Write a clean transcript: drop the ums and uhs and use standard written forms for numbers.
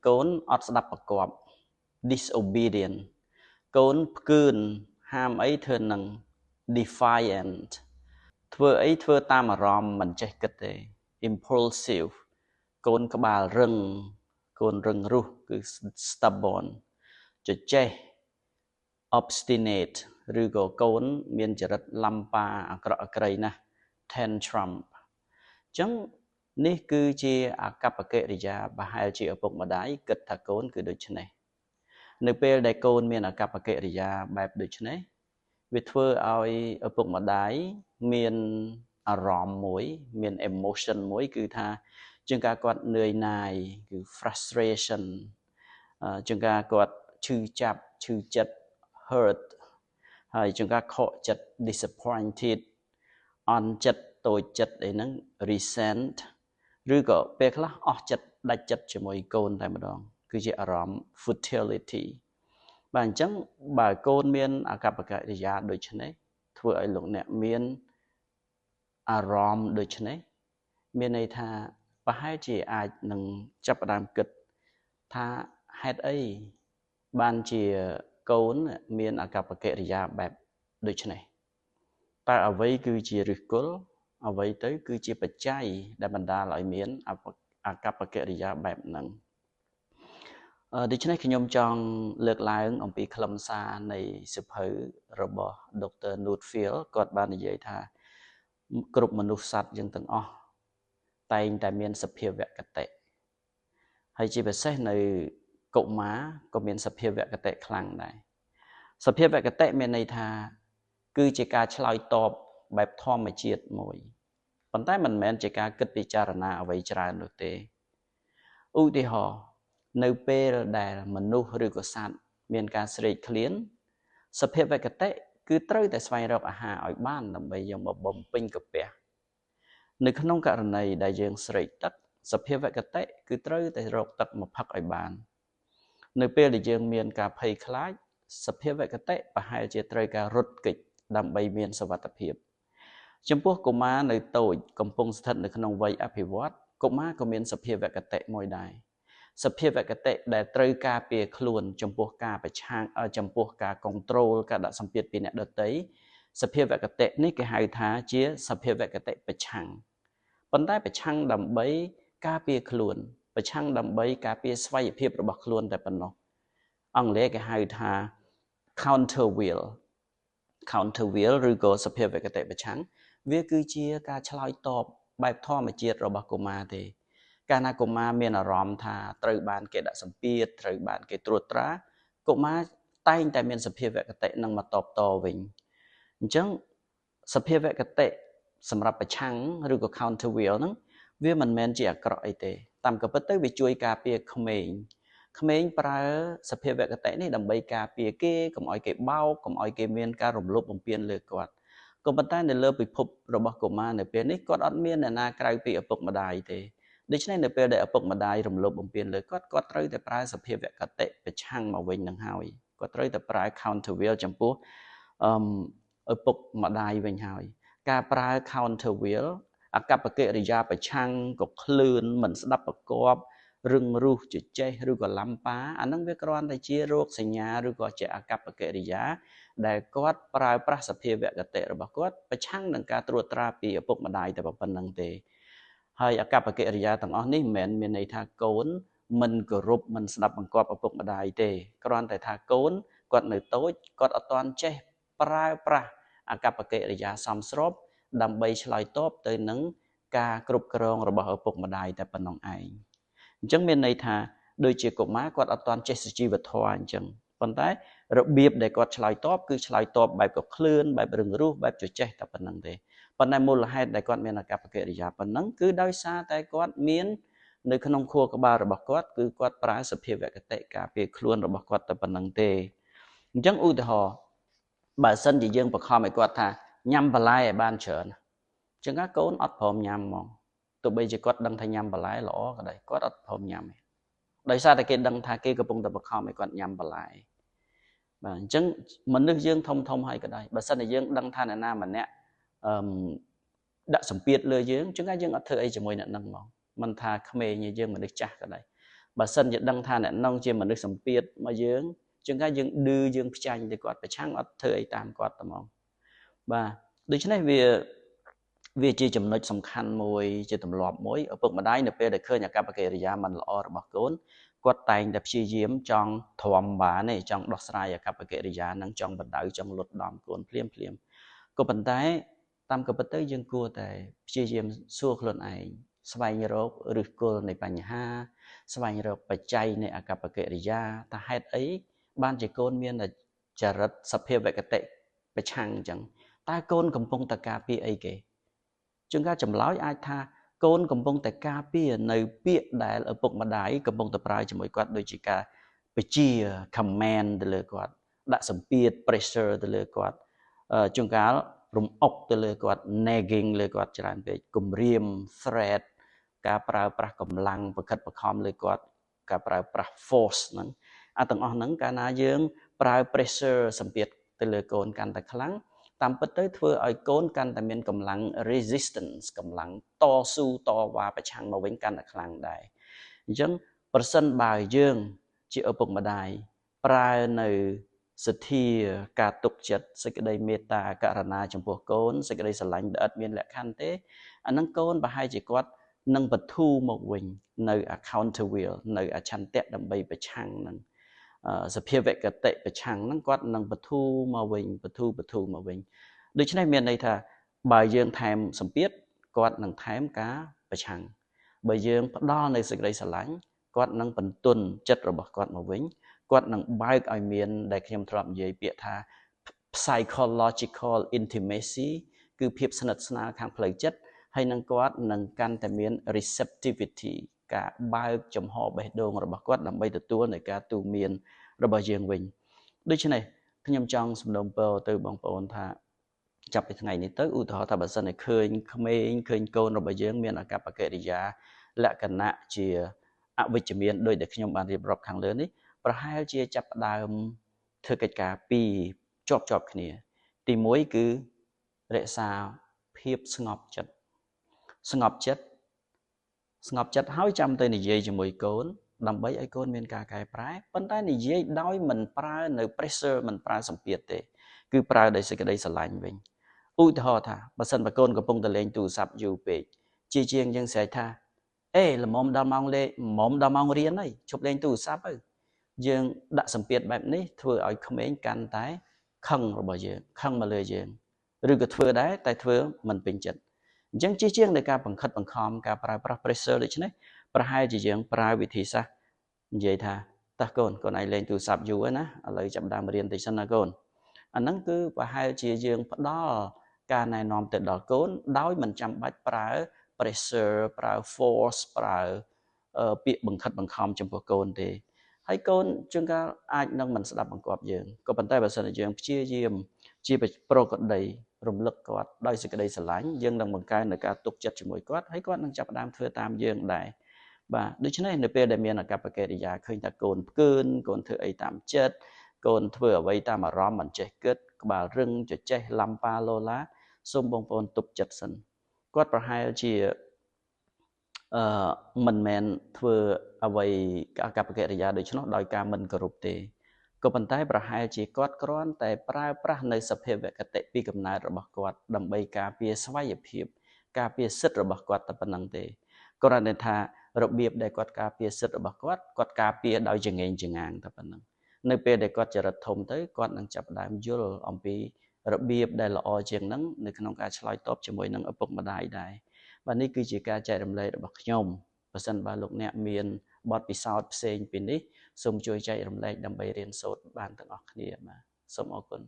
cốn ọt đập bạc quạp disobedient cốn cươn ham ấy thơ nâng defiant thưa ấy thưa ta mà rom mình chạy kịch thế impulsive côn các bà côn rừng ru cứ stubborn cho che obstinate rồi có côn miền chợ đất lampa cray na tantrum chẳng ní cứ chia cặp kệ đi ra bà hai chị ở bụng mà đái kịch thà côn cứ được chân này nếu bây đại côn miền cặp kệ đi ra bài được chân này việc thưa ai ở bụng mà đái miền ròm mũi miền emotion mũi cứ tha chúng ta còn nơi này cứ frustration chúng ta còn chư chạp chư chất hurt hay chúng ta khó chất disappointed on chất tội chất để nó resent rồi có bé khác chất đại chất cho mọi con tại một đoạn cứ chỉ ròm futility bản chất bài côn miền cặp cái thì ra đôi chân đấy thưa ai lúc nè miền ròm đôi chân đấy miền này tha và hai chị ai nâng chấp đam kịch tha hết ấy ban chỉ côn miền cặp cái thì ra bài đôi chân này ta ở với cứ chỉ rực cố ở với tới cứ chỉ bật cháy để mình đa lại miền cặp cái thì ra bài nâng đi trên này khi nhôm trong lược lại ông bị khâm xa này sụp hử robot Dr. Nutfield còn ban vậy tha group mình nút sạch dân từng tay tại miền sập hiệu vẹn cái tệ hay chỉ phải xét này cộng má có miền sập hiệu vẹn cái tệ khăng này sập hiệu vẹn cái tệ miền này tha cứ chỉ cả chơi top bài thom mà chiết mồi còn tay mình men chỉ cả kết bị chả na vậy chả được thế ưu tiên họ nơi pe đài mình nuôi rồi có sẵn miền ca sợi clean sập hết về cái tệ cứ tới tại xoay rọc hà ở ban làm bây giờ một bông pin cặp bè nơi khung cả này đại dương sợi tắc sập hết về cái tệ cứ tới tại rọc tắc một phật ở ban nơi pe đại dương miền ca pay clay sập hết về cái tệ và hai chia tới cả rút kịch làm bây miền sập tập hiệp trong quốc của má nơi tôi cầm pung thật nơi khung vây áp hiệp vót của má có miền sập hết về cái tệ môi đài sập hiệu về cái tệ để trừ ca bìa khuôn trong buộc ca phải trang ở trong buộc ca control cả đã xong biệt bên đợt tới sập hiệu về cái tệ ní cái hai tháng chia sập hiệu về cái tệ phải trang vấn đề phải trang đầm bấy ca bìa khuôn phải trang đầm bấy ca bìa xoay hiệu rồi bật khuôn tại phần nó ông lấy cái hai tháng counter wheel rồi có sập hiệu về cái tệ phải trang việc cứ chia ca chloi top bài thò mà chia rồi bật của ma thì cả na cô ma miền ở ròm thà từ bàn kể đã sắm bia từ bàn kể trượt trá cô ma tay tại miền sập về cái tệ năng mà tọp to vĩnh chẳng sập về cái tệ sầmรับไปชั่งหรือก็ counter wheel นั้นវាមិនមែនជាអាក្រក់អីទេតាមក៏ពិតទៅវាជួយការពារក្មេងប្រើសភាវៈកតេនេះដើម្បីការពារគេកុំឲ្យគេបោកកុំឲ្យគេមានការរំលោភបំពានលើគាត់ក៏ប៉ុន្តែនៅលើពិភពរបស់កុមារនៅពេលនេះគាត់អត់មានអ្នកណាក្រៅពីឪពុកម្ដាយទេដូច្នេះនៅពេលដែលឪពុកម្ដាយរំលោភបំពានលើគាត់ត្រូវតែប្រើសភាវៈកតេប្រឆាំងមកវិញនឹងហើយគាត់ត្រូវតែប្រើ counter wheel ចំពោះឪពុកម្ដាយវិញហើយការប្រើ counter wheel អកប្បកិរិយាប្រឆាំងក៏ឃ្លឿនមិនស្ដាប់ប្រកបរឹងរូសជចេះឬក៏ឡំប៉ាអាហ្នឹងវាគ្រាន់តែជារោគសញ្ញាឬក៏ជាអកប្បកិរិយាដែលគាត់ប្រើប្រាស់សភាវៈកតេរបស់គាត់ប្រឆាំងនឹងការត្រួតត្រាពីឪពុកម្ដាយតែប៉ុណ្្នឹងទេហើយអកប្បកិរិយាទាំងអស់នេះមិនមែនមានន័យថាកូនមិនគោរពមិនស្ដាប់បង្គាប់ឪពុកម្ដាយទេគ្រាន់តែថាកូនគាត់នៅតូចគាត់អត់ទាន់ចេះប្រើប្រាស់អកប្បកិរិយាសមស្របដើម្បីឆ្លើយតបទៅនឹងការគ្រប់គ្រងរបស់ឪពុកម្ដាយតែប៉ុណ្ណោះឯងអញ្ចឹងមានន័យថាដូចជាកុមារគាត់អត់ទាន់ចេះសុជីវធម៌អញ្ចឹងប៉ុន្តែរបៀបដែលគាត់ឆ្លើយតបគឺឆ្លើយតបបែបក៏ឃ្លឿនបែបរឹងរូសបែបជចេះតែប៉ុណ្្នឹងទេប៉ុន្តែមូលហេតុដែលគាត់មានអកប្បកិរិយាប៉ុណ្ណឹងគឺដោយសារតែគាត់មាននៅក្នុងខួរក្បាលរបស់គាត់គឺគាត់ប្រើសភាវៈកតេការពារខ្លួនរបស់គាត់តែប៉ុណ្្នឹងទេអញ្ចឹងឧទាហរណ៍បើសិនជាយើងបង្ខំឲ្យគាត់ថាញ៉ាំបន្លែឲ្យបានច្រើនអញ្ចឹងកូនអត់ព្រមញ៉ាំហ្មងទោះបីជាគាត់ដឹងថាញ៉ាំបន្លែល្អក៏ដោយគាត់អត់ព្រមញ៉ាំទេដោយសារតែគេដឹងថាគេកំពុងតែបង្ខំឲ្យគាត់ញ៉ាំបន្លែបាទអញ្ចឹងមនុស្សយើងធំហើយក៏ដោយបើសិនជាយើងដឹងថាអ្នកណាម្នាក់ដាក់សម្ពាធលើយើងចឹងយើងអត់ធ្វើអីជាមួយអ្នកនឹងហ្មងមិនថាក្មេងយើងមនុស្សចាស់ក៏ដោយ បើសិនជាដឹងថាអ្នកនងជាមនុស្សសម្ពាធមកយើងជាងកាយើងឌឺយើងផ្ចាញ់ទៅគាត់ប្រឆាំងអត់ធ្វើអីតាមគាត់តែហ្មងបាទដូច្នេះវាជាចំណុចសំខាន់មួយជាទម្លាប់មួយឪពុកម្ដាយនៅពេលដែលឃើញអាកប្បកិរិយាមិនល្អរបស់កូនគាត់តែងតែព្យាយាមចង់ទ្រាំបានទេចង់ដោះស្រាយអាកប្បកិរិយានឹងចង់បណ្ដៅចង់លុតដំកូនភ្លាមក៏ប៉ុន្តែតាមក៏ពិតទៅយើងគួរតែព្យាយាមសួរខ្លួនឯងស្វែងរកឫសគល់នៃបញ្ហាស្វែងរកបច្ច័យនៃអាកប្បកិរិយាថាហេតុអីបានជាកូនមានចរិតសភាវគតិប្រឆាំងអញ្ចឹងតើកូនកំពុងតែការពារអីគេជាងការចម្លើយអាចថាកូនកំពុងតែការពារនៅពាក្យដែលឪពុកម្ដាយកំពុងតែប្រើជាមួយគាត់ដូចជាការបញ្ជា command ទៅលើគាត់ដាក់សម្ពាធ pressure ទៅលើគាត់ជួនកាលរំអុកទៅលើគាត់ nagging លើគាត់ច្រើនពេកគំរាម threat ការប្រើប្រាស់កម្លាំងប្រខិតប្រខំលើគាត់ការប្រើប្រាស់ force ហ្នឹងអាទាំងអស់ហ្នឹងកាលណាយើងប្រើ pressure សម្ពាធទៅលើកូនកាន់តែខ្លាំងតាមពិតទៅធ្វើឲ្យកូនកាន់តែមានកម្លាំង resistance កម្លាំងតស៊ូតវ៉ាប្រឆាំងមកវិញកាន់តែខ្លាំងដែរអញ្ចឹងប្រសិនបើយើងជាឪពុកម្ដាយប្រើនៅសទ្ធាការទុកចិត្តសេចក្តីមេត្តាករុណាចំពោះកូនសេចក្តីស្រឡាញ់ដែលឥតមានលក្ខខណ្ឌទេអានឹងកូនប្រហែលជាគាត់នឹងបធូរមកវិញនៅ counter will នៅអឆន្ទៈដើម្បីប្រឆាំងនឹងសភាវគតិប្រឆាំងហ្នឹងគាត់នឹងបធូរមកវិញបធូរមកវិញដូច្នេះមានន័យថាបើយើងថែមសម្ពាធគាត់នឹងថែមការប្រឆាំងបើយើងផ្ដល់នៅសេចក្តីស្រឡាញ់គាត់នឹងបន្ទន់ចិត្តរបស់គាត់មកវិញគាត់នឹងបើកឲ្យមានដែលខ្ញុំធ្លាប់និយាយពាក្យថា psychological intimacy គឺភាពស្និទ្ធស្នាលខាងផ្លូវចិត្តហើយនឹងគាត់នឹងកាន់តែមាន receptivity ការបើកចំហបេះដូងរបស់គាត់ដើម្បីទទួលនៅការទូន្មានរបស់យើងវិញដូច្នេះខ្ញុំចង់សំណូមពរទៅបងប្អូនថាចាប់ពីថ្ងៃនេះទៅឧទាហរណ៍ថាបើសិនតែឃើញក្មេងឃើញកូនរបស់យើងមានអាកប្បកិរិយាលក្ខណៈជាអវិជ្ជមានដោយដែលខ្ញុំបានរៀបរាប់ខាងលើនេះប្រហែលជាចាប់ផ្ដើមធ្វើកិច្ចការពីរជាប់គ្នាទី1គឺរក្សាភាពស្ងប់ចិត្តហើយចាំទៅនិយាយជាមួយកូនដើម្បីឲ្យកូនមានការកែប្រែប៉ុន្តែនិយាយដោយមិនប្រើនៅ pressure មិនប្រើសម្ពាធទេគឺប្រើដោយសេចក្តីស្រឡាញ់វិញឧទាហរណ៍ថាបើសិនបើកូនកំពុងតែលេងទូរស័ព្ទយូរពេកជាជាងយើងស្រែកថាអេល្មមដល់ម៉ោងលេងមុំដល់ម៉ោងរៀនហើយឈប់លេងទូរស័ព្ទទៅយើងដាក់សម្ពាធបែបនេះធ្វើឲ្យក្មេងកាន់តែខឹងរបស់យើងខឹងមកលើយើងឬក៏ធ្វើដែរតែធ្វើមិនពេញចិត្តអញ្ចឹងជាជាងនៃការបង្ខិតបង្ខំការប្រើប្រាស់ pressure ដូចនេះប្រហែលជាយើងប្រើវិធីសាស្ត្រនិយាយថាតើកូនឯងលេងទូរស័ព្ទយូរហើយណាឥឡូវចាប់ដើមរៀនតិចសិនណាកូនអាហ្នឹងគឺប្រហែលជាយើងផ្ដល់ការណែនាំទៅដល់កូនដោយមិនចាំបាច់ប្រើ pressure ប្រើ force ប្រើពាក្យបង្ខិតបង្ខំចំពោះកូនទេហើយកូនជួនកាលអាចនឹងមិនស្ដាប់បង្គាប់យើងក៏ប៉ុន្តែបើសិនជាយើងព្យាយាមជាប្រកដីរំលឹកគាត់ដោយសេចក្តីស្រឡាញ់យើងនឹងបង្កើននូវការទុកចិត្តជាមួយគាត់ហើយគាត់នឹងចាប់ផ្ដើមធ្វើតាមយើងដែរបាទដូច្នេះនៅពេលដែលមានអាកប្បកិរិយាឃើញថាកូនផ្កើនកូនធ្វើអីតាមចិត្តកូនធ្វើអ្វីតាមអារម្មណ៍មិនចេះគិតក្បាលរឹងចចេះឡំប៉ាឡូឡាសូមបងប្អូនទប់ចិត្តសិនគាត់ប្រហែលជាមិនមែនធ្វើអ្វីអាកប្បកិរិយាដូច្នោះដោយការមិនគោរពទេក៏ប៉ុន្តែប្រហែលជាគាត់គ្រាន់តែប្រើប្រាស់នៅសភាវគតិពីកំណើតរបស់គាត់ដើម្បីការពារស្វ័យភាពការពារសិទ្ធិរបស់គាត់តែប៉ុណ្្នឹងទេគ្រាន់តែថារបៀបដែលគាត់ការពារសិទ្ធិរបស់គាត់ការពារដោយចងេងចងាងតែប៉ុណ្្នឹងនៅពេលដែលគាត់ចរិតធំទៅគាត់នឹងចាប់ផ្ដើមយល់អំពីរបៀបដែលល្អជាងហ្នឹងនៅក្នុងការឆ្លើយតបជាមួយនឹងឪពុកម្ដាយដែរបាទនេះគឺជាការចែករំលែករបស់ខ្ញុំបើសិនបើលោកអ្នកមានបទពិសោធន៍ផ្សេងពីនេះសូមជួយចែករំលែកដើម្បីរៀនសូត្របានទាំងអស់គ្នាបាទសូមអរគុណ